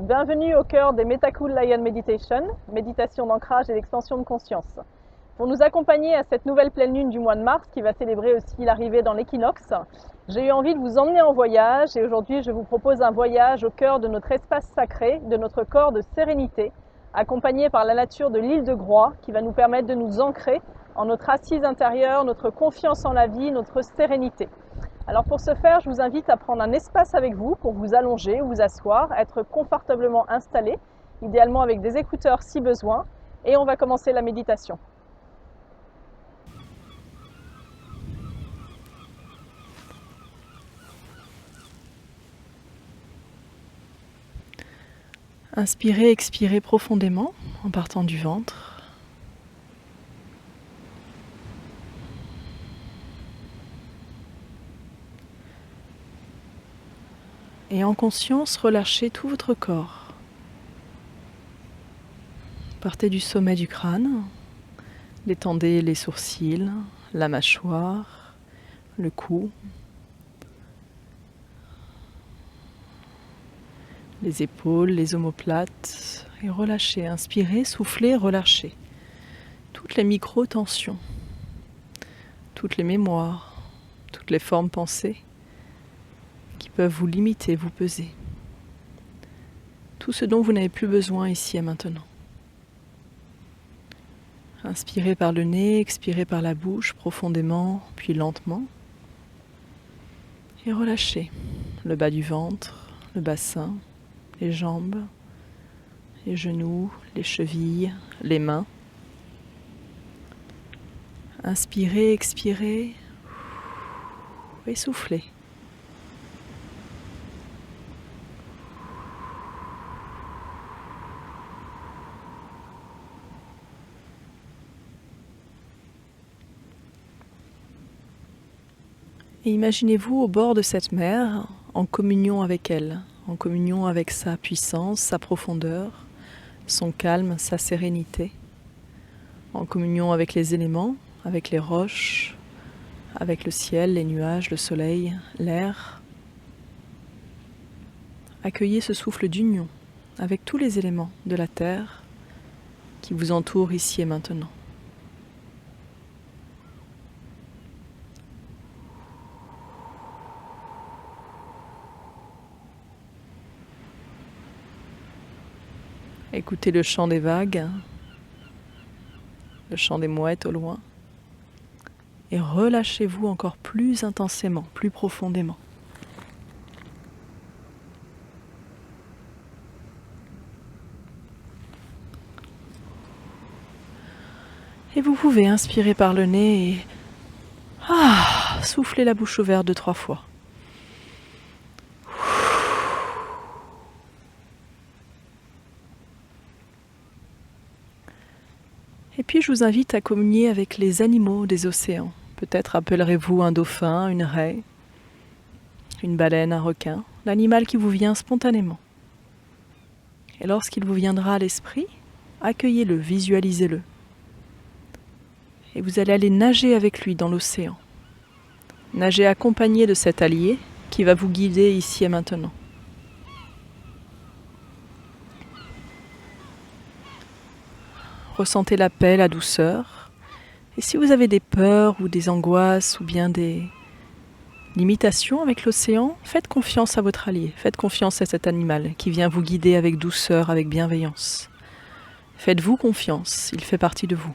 Bienvenue au cœur des MetaCool Lion Meditation, méditation d'ancrage et d'extension de conscience. Pour nous accompagner à cette nouvelle pleine lune du mois de mars, qui va célébrer aussi l'arrivée dans l'équinoxe, j'ai eu envie de vous emmener en voyage et aujourd'hui je vous propose un voyage au cœur de notre espace sacré, de notre corps de sérénité, accompagné par la nature de l'île de Groix, qui va nous permettre de nous ancrer en notre assise intérieure, notre confiance en la vie, notre sérénité. Alors pour ce faire, je vous invite à prendre un espace avec vous pour vous allonger ou vous asseoir, être confortablement installé, idéalement avec des écouteurs si besoin, et on va commencer la méditation. Inspirez, expirez profondément en partant du ventre. Et en conscience, relâchez tout votre corps. Partez du sommet du crâne, détendez les sourcils, la mâchoire, le cou, les épaules, les omoplates, et relâchez. Inspirez, soufflez, relâchez. Toutes les micro-tensions, toutes les mémoires, toutes les formes pensées qui peuvent vous limiter, vous peser. Tout ce dont vous n'avez plus besoin ici et maintenant. Inspirez par le nez, expirez par la bouche profondément, puis lentement. Et relâchez le bas du ventre, le bassin, les jambes, les genoux, les chevilles, les mains. Inspirez, expirez, et soufflez. Et imaginez-vous au bord de cette mer, en communion avec elle, en communion avec sa puissance, sa profondeur, son calme, sa sérénité, en communion avec les éléments, avec les roches, avec le ciel, les nuages, le soleil, l'air. Accueillez ce souffle d'union avec tous les éléments de la terre qui vous entourent ici et maintenant. Écoutez le chant des vagues, le chant des mouettes au loin, et relâchez-vous encore plus intensément, plus profondément. Et vous pouvez inspirer par le nez et souffler la bouche ouverte 2-3 fois. Et puis je vous invite à communier avec les animaux des océans. Peut-être appellerez-vous un dauphin, une raie, une baleine, un requin, l'animal qui vous vient spontanément. Et lorsqu'il vous viendra à l'esprit, accueillez-le, visualisez-le. Et vous allez aller nager avec lui dans l'océan. Nager accompagné de cet allié qui va vous guider ici et maintenant. Ressentez la paix, la douceur. Et si vous avez des peurs ou des angoisses ou bien des limitations avec l'océan, faites confiance à votre allié. Faites confiance à cet animal qui vient vous guider avec douceur, avec bienveillance. Faites-vous confiance, il fait partie de vous.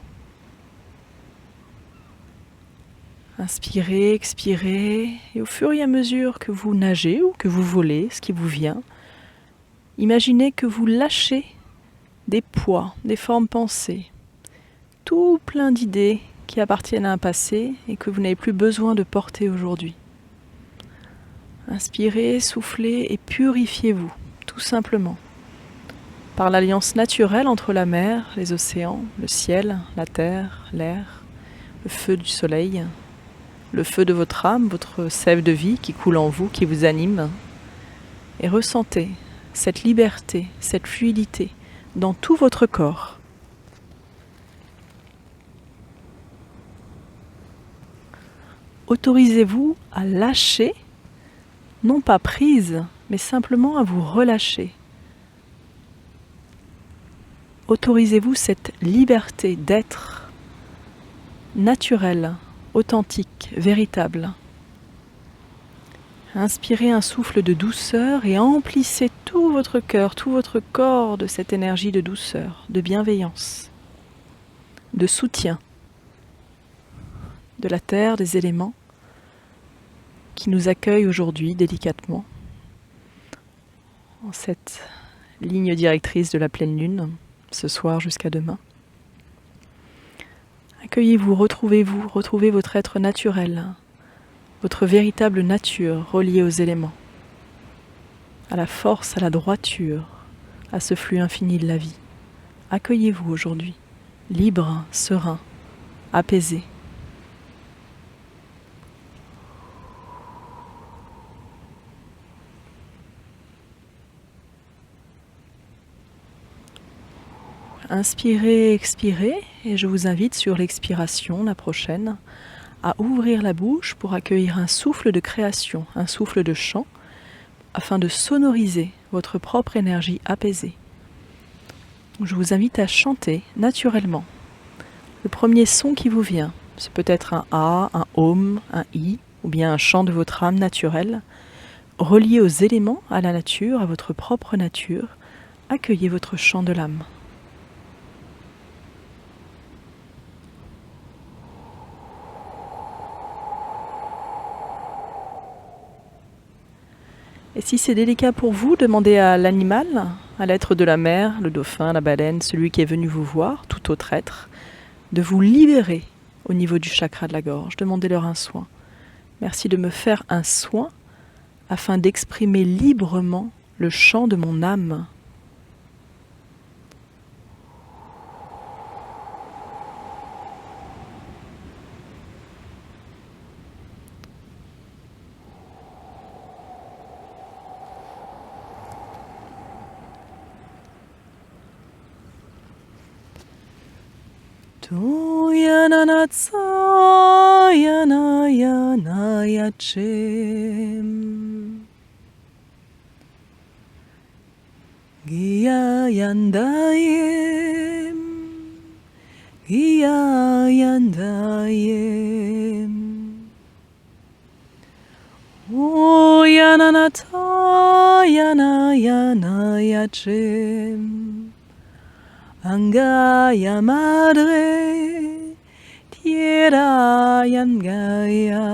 Inspirez, expirez, et au fur et à mesure que vous nagez ou que vous volez, ce qui vous vient, imaginez que vous lâchez des poids, des formes pensées, tout plein d'idées qui appartiennent à un passé et que vous n'avez plus besoin de porter aujourd'hui. Inspirez, soufflez et purifiez-vous, tout simplement, par l'alliance naturelle entre la mer, les océans, le ciel, la terre, l'air, le feu du soleil, le feu de votre âme, votre sève de vie qui coule en vous, qui vous anime, et ressentez cette liberté, cette fluidité dans tout votre corps. Autorisez-vous à lâcher, non pas prise, mais simplement à vous relâcher, autorisez-vous cette liberté d'être naturelle, authentique, véritable. Inspirez un souffle de douceur et emplissez tout votre cœur, tout votre corps de cette énergie de douceur, de bienveillance, de soutien de la terre, des éléments qui nous accueillent aujourd'hui délicatement en cette ligne directrice de la pleine lune, ce soir jusqu'à demain. Accueillez-vous, retrouvez votre être naturel, votre véritable nature reliée aux éléments, à la force, à la droiture, à ce flux infini de la vie. Accueillez-vous aujourd'hui, libre, serein, apaisé. Inspirez, expirez, et je vous invite sur l'expiration, la prochaine, à ouvrir la bouche pour accueillir un souffle de création, un souffle de chant, afin de sonoriser votre propre énergie apaisée. Je vous invite à chanter naturellement. Le premier son qui vous vient, c'est peut-être un A, un Om, un I, ou bien un chant de votre âme naturelle, relié aux éléments, à la nature, à votre propre nature. Accueillez votre chant de l'âme. Et si c'est délicat pour vous, demandez à l'animal, à l'être de la mer, le dauphin, la baleine, celui qui est venu vous voir, tout autre être, de vous libérer au niveau du chakra de la gorge. Demandez-leur un soin. Merci de me faire un soin afin d'exprimer librement le chant de mon âme. Tu yana tsa yana yana yachem Giya yandayem Giya yandayem O yana ta yana yana yachem Angaya madre, tierra yangaya,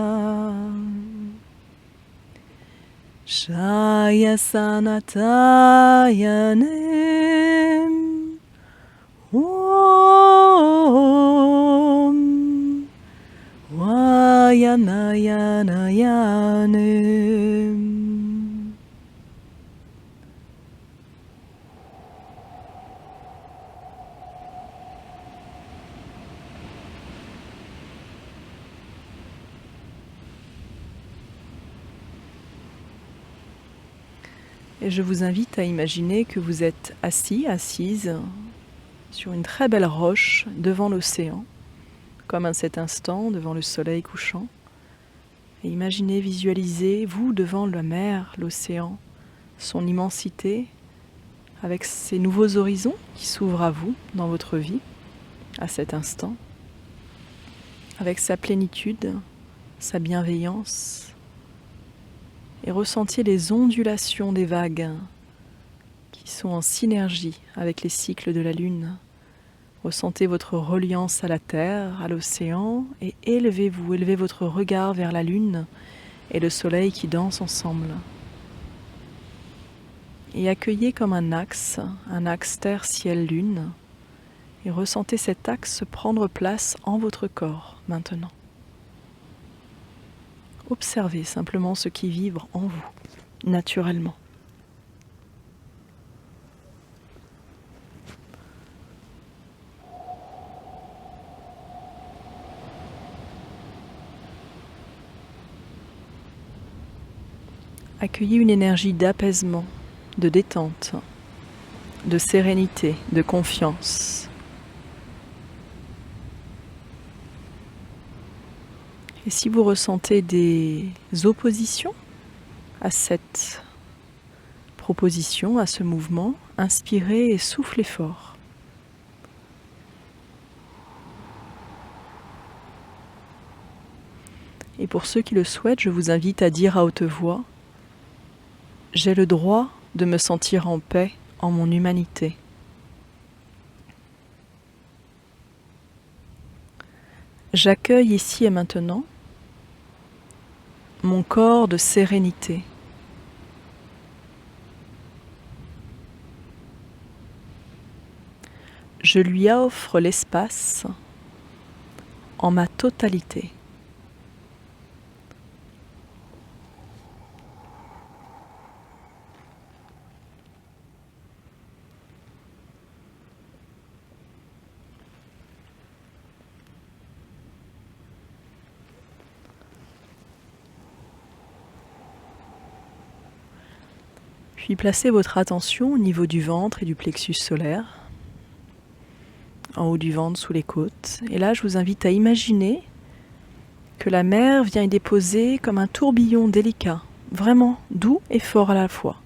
shaya sanata yanem, om, vayana yana yanem. Et je vous invite à imaginer que vous êtes assis, assise, sur une très belle roche devant l'océan, comme à cet instant devant le soleil couchant. Et imaginez, visualisez, vous devant la mer, l'océan, son immensité, avec ces nouveaux horizons qui s'ouvrent à vous dans votre vie, à cet instant, avec sa plénitude, sa bienveillance, et ressentiez les ondulations des vagues qui sont en synergie avec les cycles de la lune. Ressentez votre reliance à la terre, à l'océan, et élevez-vous, élevez votre regard vers la lune et le soleil qui dansent ensemble. Et accueillez comme un axe terre, ciel, lune, et ressentez cet axe prendre place en votre corps maintenant. Observez simplement ce qui vibre en vous, naturellement. Accueillez une énergie d'apaisement, de détente, de sérénité, de confiance. Et si vous ressentez des oppositions à cette proposition, à ce mouvement, inspirez et soufflez fort. Et pour ceux qui le souhaitent, je vous invite à dire à haute voix: j'ai le droit de me sentir en paix en mon humanité. J'accueille ici et maintenant mon corps de sérénité. Je lui offre l'espace en ma totalité. Puis placez votre attention au niveau du ventre et du plexus solaire, en haut du ventre, sous les côtes. Et là, je vous invite à imaginer que la mer vient y déposer comme un tourbillon délicat, vraiment doux et fort à la fois.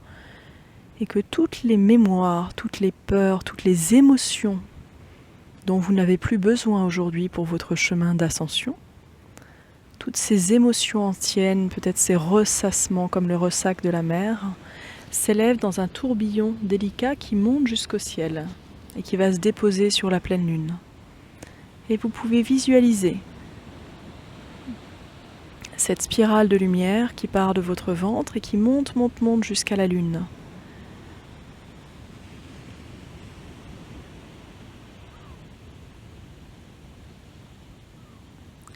Et que toutes les mémoires, toutes les peurs, toutes les émotions dont vous n'avez plus besoin aujourd'hui pour votre chemin d'ascension, toutes ces émotions anciennes, peut-être ces ressassements comme le ressac de la mer, s'élève dans un tourbillon délicat qui monte jusqu'au ciel et qui va se déposer sur la pleine lune. Et vous pouvez visualiser cette spirale de lumière qui part de votre ventre et qui monte jusqu'à la lune.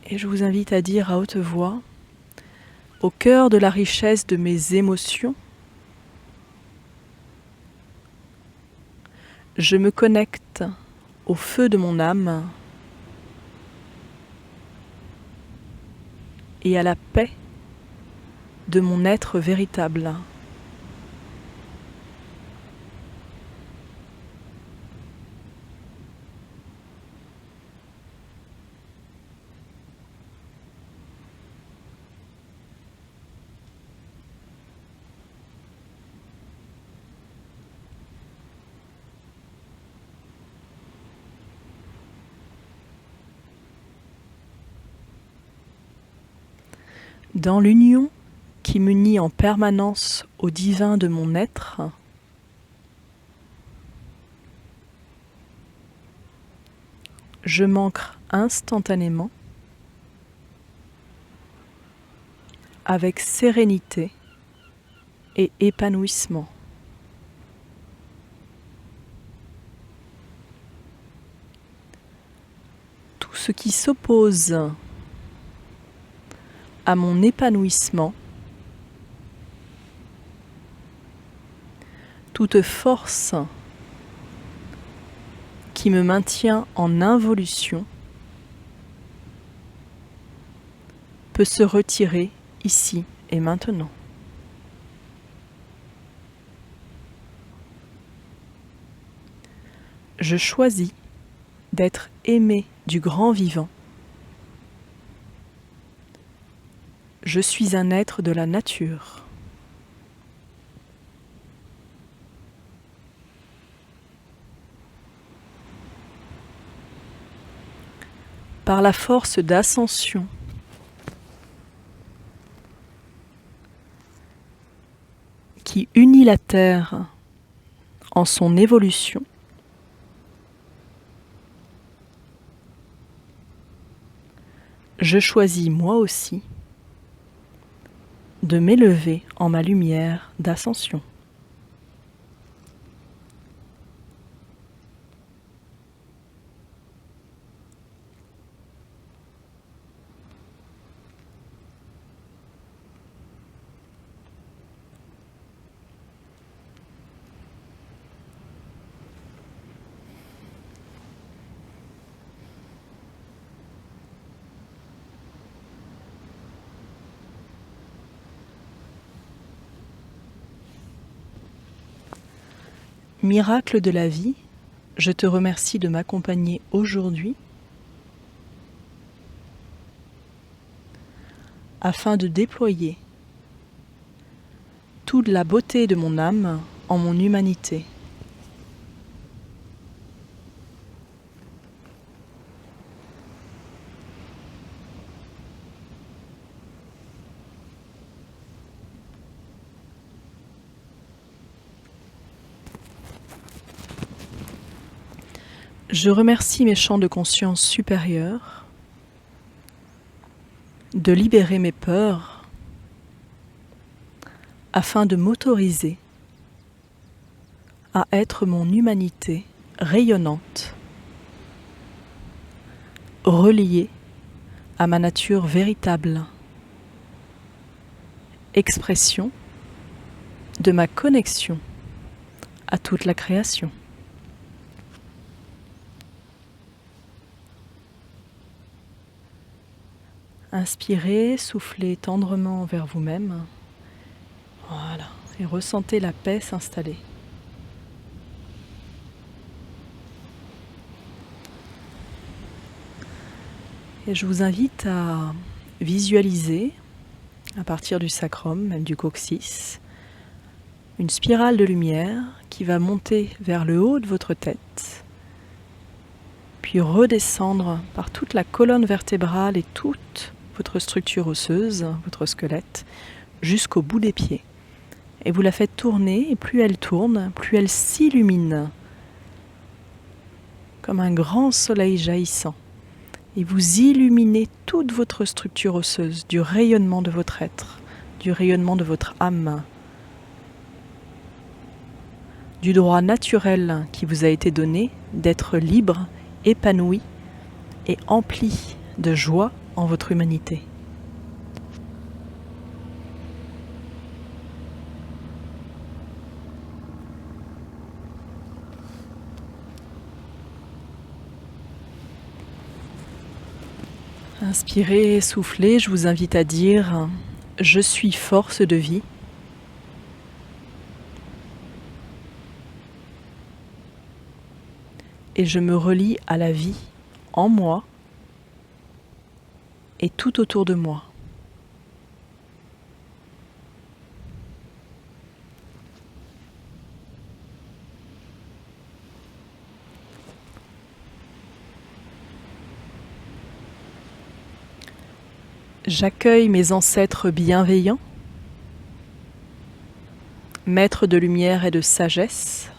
Et je vous invite à dire à haute voix, au cœur de la richesse de mes émotions, je me connecte au feu de mon âme et à la paix de mon être véritable. Dans l'union qui m'unit en permanence au divin de mon être, je m'ancre instantanément avec sérénité et épanouissement. Tout ce qui s'oppose à mon épanouissement, toute force qui me maintient en involution peut se retirer ici et maintenant. Je choisis d'être aimé du grand vivant. Je suis un être de la nature. Par la force d'ascension qui unit la Terre en son évolution, je choisis moi aussi de m'élever en ma lumière d'ascension. Miracle de la vie, je te remercie de m'accompagner aujourd'hui afin de déployer toute la beauté de mon âme en mon humanité. Je remercie mes champs de conscience supérieurs de libérer mes peurs afin de m'autoriser à être mon humanité rayonnante, reliée à ma nature véritable, expression de ma connexion à toute la création. Inspirez, soufflez tendrement vers vous-même. Voilà, et ressentez la paix s'installer. Et je vous invite à visualiser, à partir du sacrum, même du coccyx, une spirale de lumière qui va monter vers le haut de votre tête, puis redescendre par toute la colonne vertébrale et toute votre structure osseuse, votre squelette, jusqu'au bout des pieds. Et vous la faites tourner, et plus elle tourne, plus elle s'illumine, comme un grand soleil jaillissant. Et vous illuminez toute votre structure osseuse du rayonnement de votre être, du rayonnement de votre âme, du droit naturel qui vous a été donné d'être libre, épanoui et empli de joie en votre humanité. Inspirez, soufflez, je vous invite à dire « Je suis force de vie ». Et je me relie à la vie en moi et tout autour de moi. J'accueille mes ancêtres bienveillants, maîtres de lumière et de sagesse,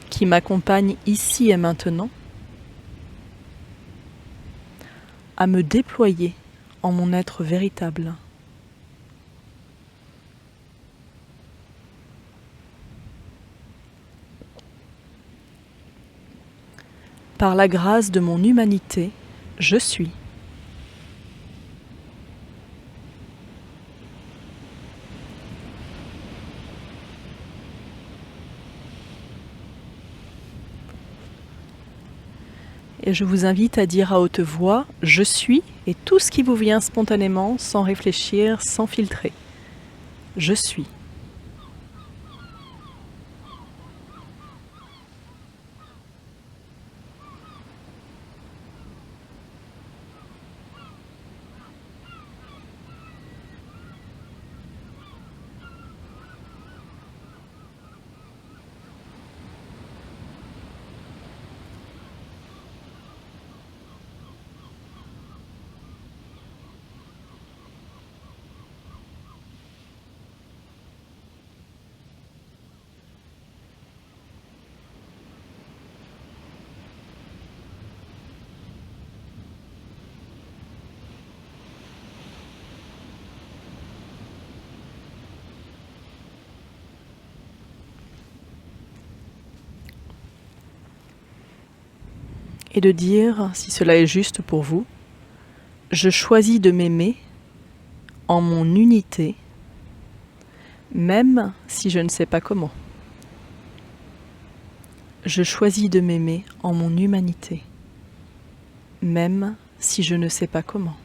qui m'accompagnent ici et maintenant à me déployer en mon être véritable. Par la grâce de mon humanité, je suis. Et je vous invite à dire à haute voix « Je suis » et tout ce qui vous vient spontanément, sans réfléchir, sans filtrer. Je suis. Et de dire, si cela est juste pour vous, je choisis de m'aimer en mon unité, même si je ne sais pas comment. Je choisis de m'aimer en mon humanité, même si je ne sais pas comment.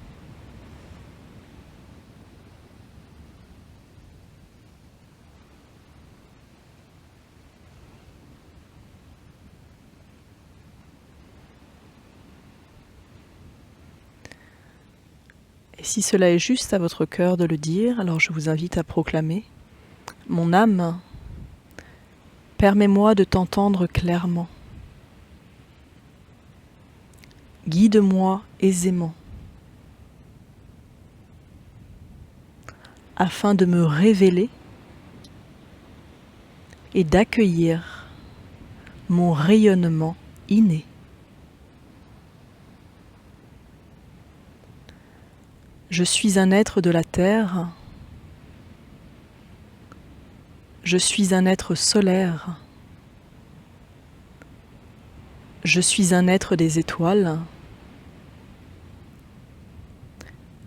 Et si cela est juste à votre cœur de le dire, alors je vous invite à proclamer « Mon âme, permets-moi de t'entendre clairement. Guide-moi aisément, afin de me révéler et d'accueillir mon rayonnement inné. Je suis un être de la terre, je suis un être solaire, je suis un être des étoiles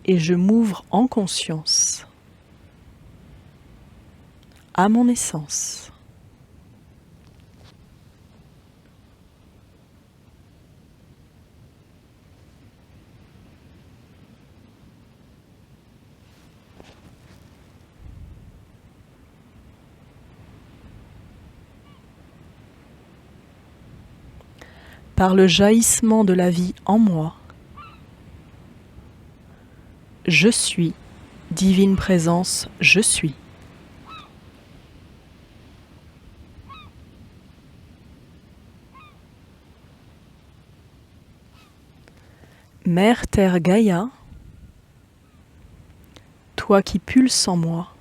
et je m'ouvre en conscience à mon essence. Par le jaillissement de la vie en moi, je suis, divine présence, je suis. Mère Terre Gaïa, toi qui pulses en moi,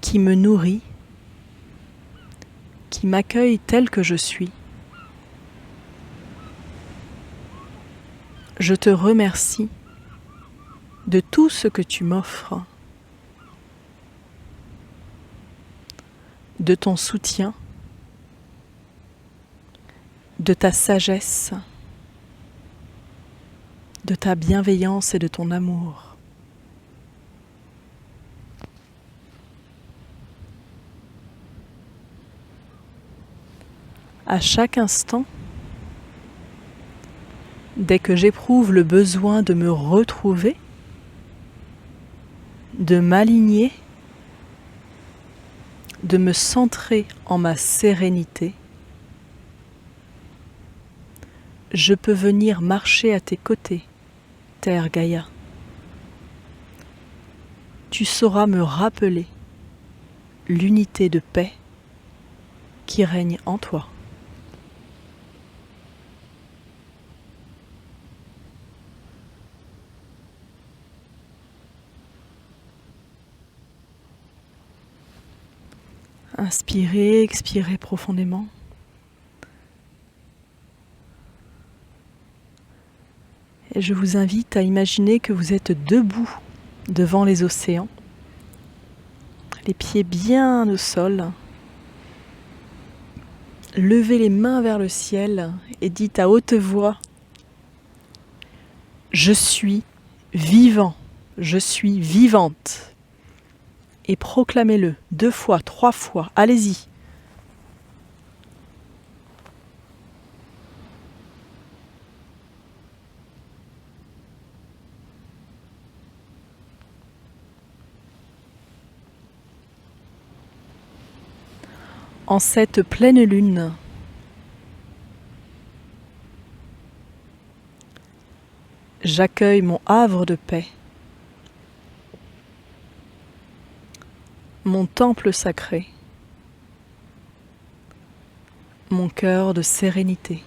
qui me nourris, qui m'accueille tel que je suis, je te remercie de tout ce que tu m'offres, de ton soutien, de ta sagesse, de ta bienveillance et de ton amour. À chaque instant, dès que j'éprouve le besoin de me retrouver, de m'aligner, de me centrer en ma sérénité, je peux venir marcher à tes côtés, Terre Gaïa. Tu sauras me rappeler l'unité de paix qui règne en toi. Inspirez, expirez profondément. Et je vous invite à imaginer que vous êtes debout devant les océans, les pieds bien au sol. Levez les mains vers le ciel et dites à haute voix : je suis vivant, je suis vivante. Et proclamez-le 2 fois, 3 fois, allez-y. En cette pleine lune, j'accueille mon havre de paix, mon temple sacré, mon cœur de sérénité.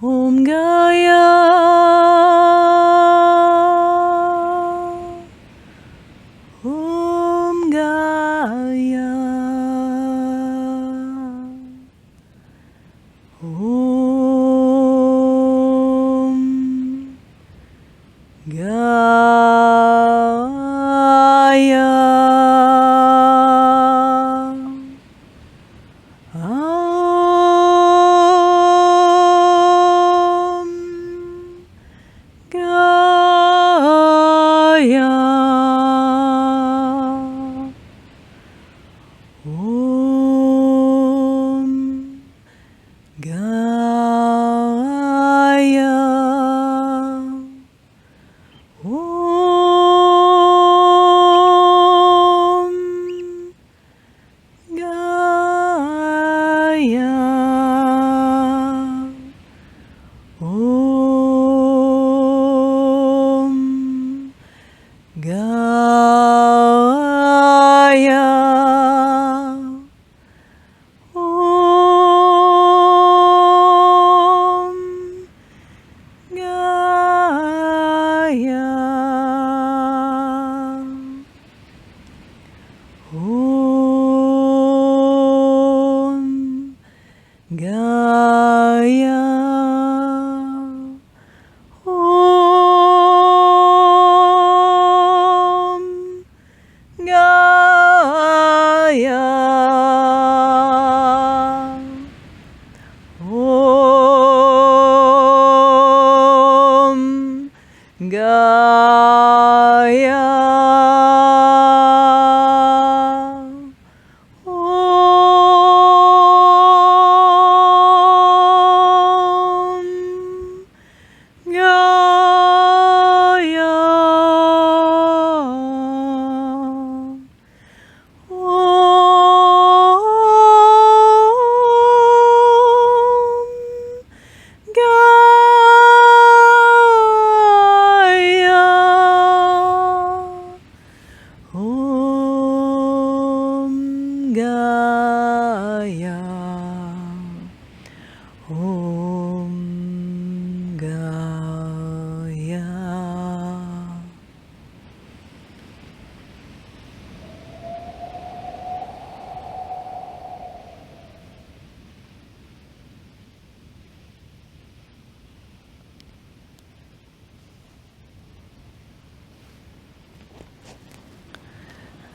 Om Gaia, Om Gaia, Om Gaia, Om Gaia. Om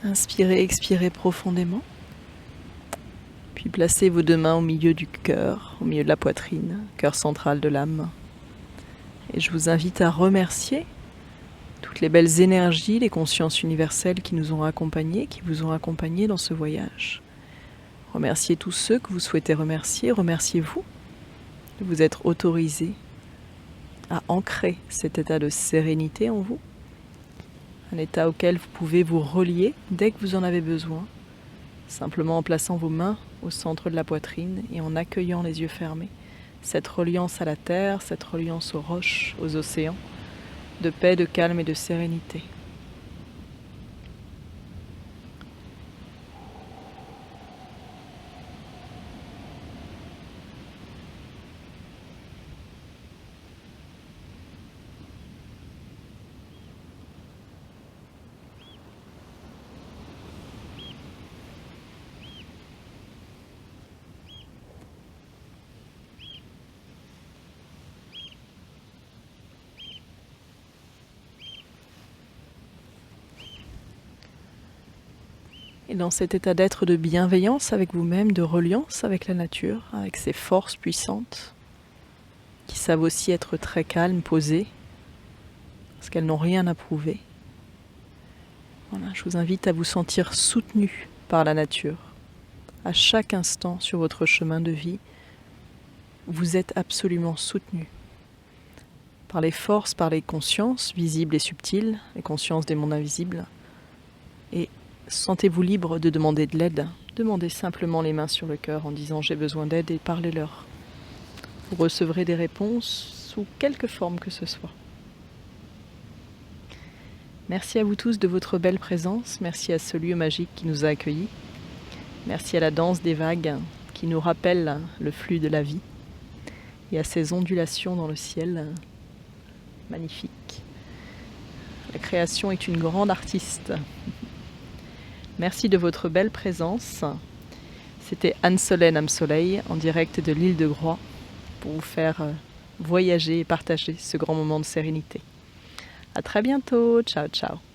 Inspirez, expirez profondément. Puis placez vos 2 mains au milieu du cœur, au milieu de la poitrine, cœur central de l'âme. Et je vous invite à remercier toutes les belles énergies, les consciences universelles qui nous ont accompagnés, qui vous ont accompagnés dans ce voyage. Remerciez tous ceux que vous souhaitez remercier. Remerciez-vous de vous être autorisé à ancrer cet état de sérénité en vous. Un état auquel vous pouvez vous relier dès que vous en avez besoin, simplement en plaçant vos mains au centre de la poitrine et en accueillant les yeux fermés cette reliance à la terre, cette reliance aux roches, aux océans, de paix, de calme et de sérénité. Et dans cet état d'être de bienveillance avec vous-même, de reliance avec la nature, avec ces forces puissantes, qui savent aussi être très calmes, posées, parce qu'elles n'ont rien à prouver. Voilà, je vous invite à vous sentir soutenu par la nature. À chaque instant sur votre chemin de vie, vous êtes absolument soutenu par les forces, par les consciences visibles et subtiles, les consciences des mondes invisibles. Et sentez-vous libre de demander de l'aide. Demandez simplement les mains sur le cœur en disant « j'ai besoin d'aide » et parlez-leur. Vous recevrez des réponses sous quelque forme que ce soit. Merci à vous tous de votre belle présence. Merci à ce lieu magique qui nous a accueillis. Merci à la danse des vagues qui nous rappelle le flux de la vie et à ces ondulations dans le ciel magnifiques. La création est une grande artiste. Merci de votre belle présence. C'était Anne-Solène Âme-Soleil en direct de l'île de Groix pour vous faire voyager et partager ce grand moment de sérénité. À très bientôt. Ciao, ciao.